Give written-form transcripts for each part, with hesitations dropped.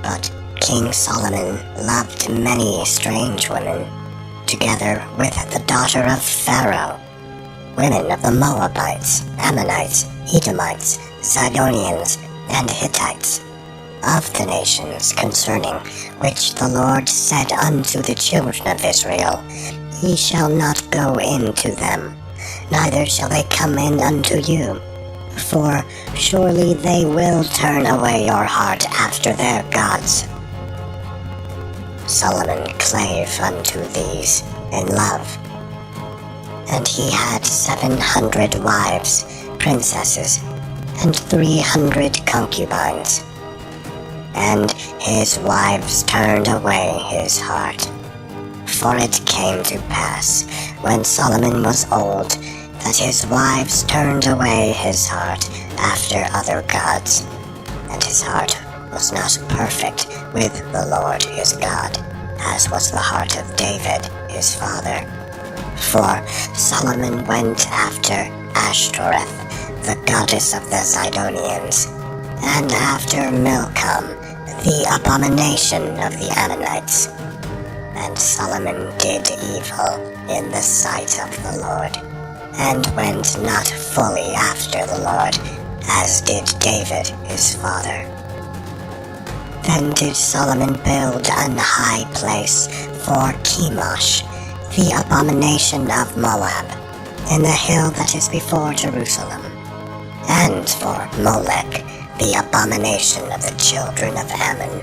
But King Solomon loved many strange women, together with the daughter of Pharaoh, women of the Moabites, Ammonites, Edomites, Zidonians, and Hittites, of the nations concerning which the Lord said unto the children of Israel, Ye shall not go into them, neither shall they come in unto you. For surely they will turn away your heart after their gods. Solomon clave unto these in love, and he had 700 wives, princesses, and 300 concubines. And his wives turned away his heart. For it came to pass, when Solomon was old, that his wives turned away his heart after other gods, and his heart was not perfect with the Lord his God, as was the heart of David his father. For Solomon went after Ashtoreth, the goddess of the Zidonians, and after Milcom, the abomination of the Ammonites. And Solomon did evil in the sight of the Lord, and went not fully after the Lord, as did David his father. Then did Solomon build an high place for Chemosh, the abomination of Moab, in the hill that is before Jerusalem, and for Molech, the abomination of the children of Ammon.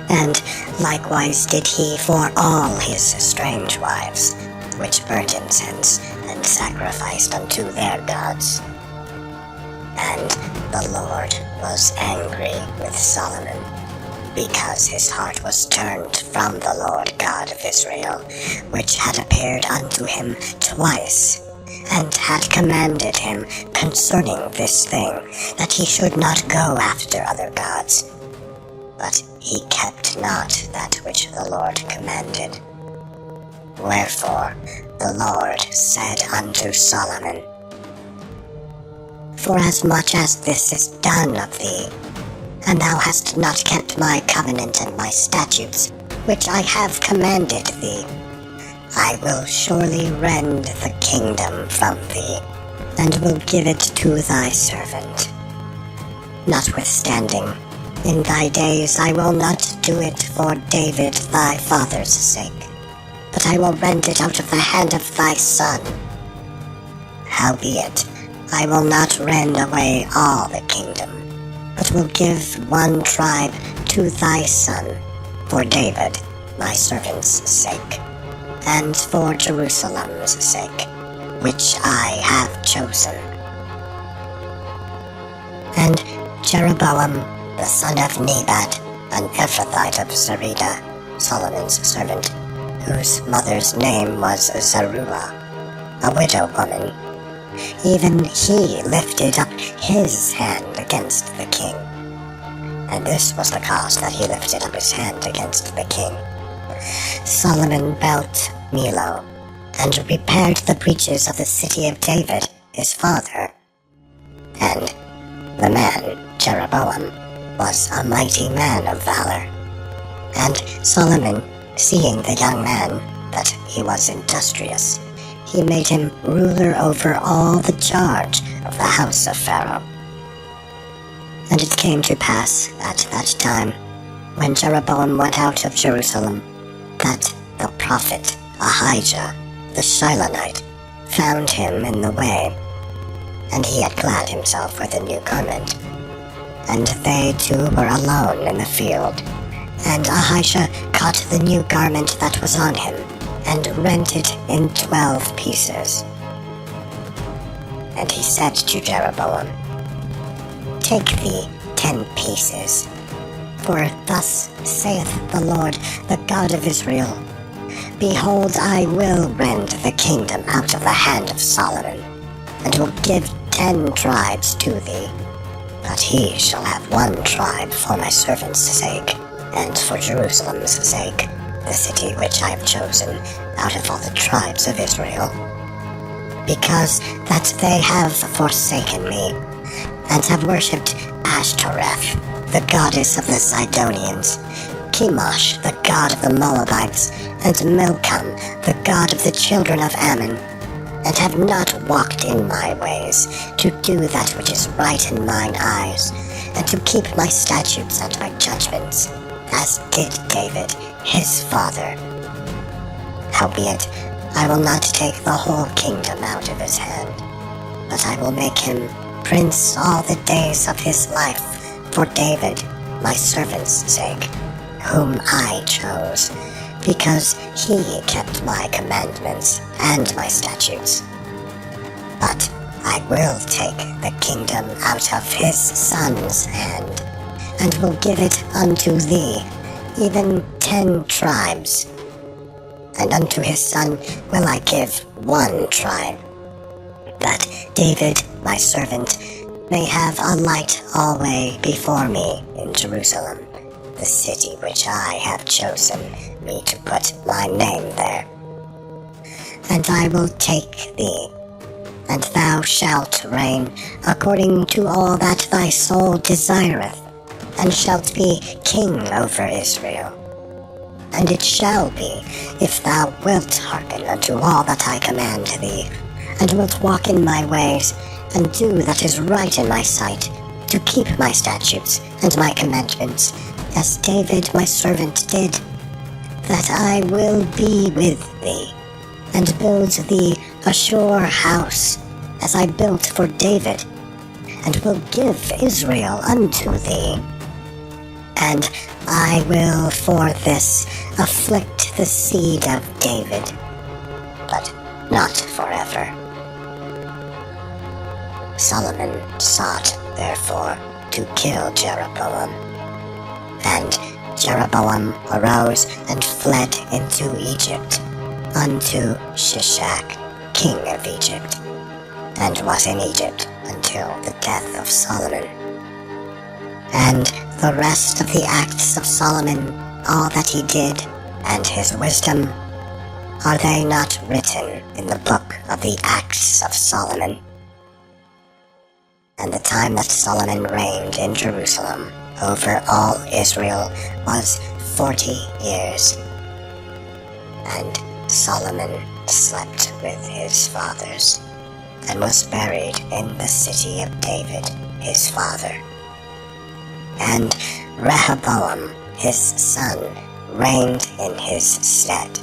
And likewise did he for all his strange wives, which burnt incense and sacrificed unto their gods. And the Lord was angry with Solomon, because his heart was turned from the Lord God of Israel, which had appeared unto him twice, and had commanded him concerning this thing, that he should not go after other gods. But he kept not that which the Lord commanded. Wherefore the Lord said unto Solomon, Forasmuch as this is done of thee, and thou hast not kept my covenant and my statutes, which I have commanded thee, I will surely rend the kingdom from thee, and will give it to thy servant. Notwithstanding, in thy days I will not do it for David thy father's sake, but I will rend it out of the hand of thy son. Howbeit, I will not rend away all the kingdom, but will give one tribe to thy son, for David my servant's sake, and for Jerusalem's sake, which I have chosen. And Jeroboam, the son of Nebat, an Ephrathite of Zerida, Solomon's servant, whose mother's name was Zeruiah, a widow woman, even he lifted up his hand against the king. And this was the cause that he lifted up his hand against the king. Solomon built Millo, and repaired the breaches of the city of David, his father. And the man, Jeroboam, was a mighty man of valor. And Solomon, seeing the young man, that he was industrious, he made him ruler over all the charge of the house of Pharaoh. And it came to pass at that time, when Jeroboam went out of Jerusalem, that the prophet Ahijah the Shilonite found him in the way, and he had clad himself with a new garment. And they two were alone in the field, and Ahijah caught the new garment that was on him, and rent it in 12 pieces. And he said to Jeroboam, Take thee 10 pieces, for thus saith the Lord, the God of Israel, Behold, I will rend the kingdom out of the hand of Solomon, and will give 10 tribes to thee. But he shall have 1 tribe for my servant's sake, and for Jerusalem's sake, the city which I have chosen out of all the tribes of Israel. Because that they have forsaken me, and have worshipped Ashtoreth, the goddess of the Sidonians, Chemosh, the god of the Moabites, and Milcom, the god of the children of Ammon, and have not walked in my ways, to do that which is right in mine eyes, and to keep my statutes and my judgments, as did David, his father. Howbeit, I will not take the whole kingdom out of his hand, but I will make him prince all the days of his life, for David, my servant's sake, whom I chose, because he kept my commandments and my statutes. But I will take the kingdom out of his son's hand, and will give it unto thee, even 10 tribes. And unto his son will I give 1 tribe, that David, my servant, may have a light alway before me in Jerusalem, the city which I have chosen me to put my name there. And I will take thee, and thou shalt reign according to all that thy soul desireth, and shalt be king over Israel. And it shall be, if thou wilt hearken unto all that I command thee, and wilt walk in my ways, and do that is right in my sight, to keep my statutes and my commandments, as David my servant did, that I will be with thee, and build thee a sure house, as I built for David, and will give Israel unto thee. And I will for this afflict the seed of David, but not forever. Solomon sought, therefore, to kill Jeroboam. And Jeroboam arose and fled into Egypt, unto Shishak, king of Egypt, and was in Egypt until the death of Solomon. And the rest of the acts of Solomon, all that he did, and his wisdom, are they not written in the book of the Acts of Solomon? And the time that Solomon reigned in Jerusalem over all Israel was 40 years. And Solomon slept with his fathers, and was buried in the city of David his father. And Rehoboam his son reigned in his stead.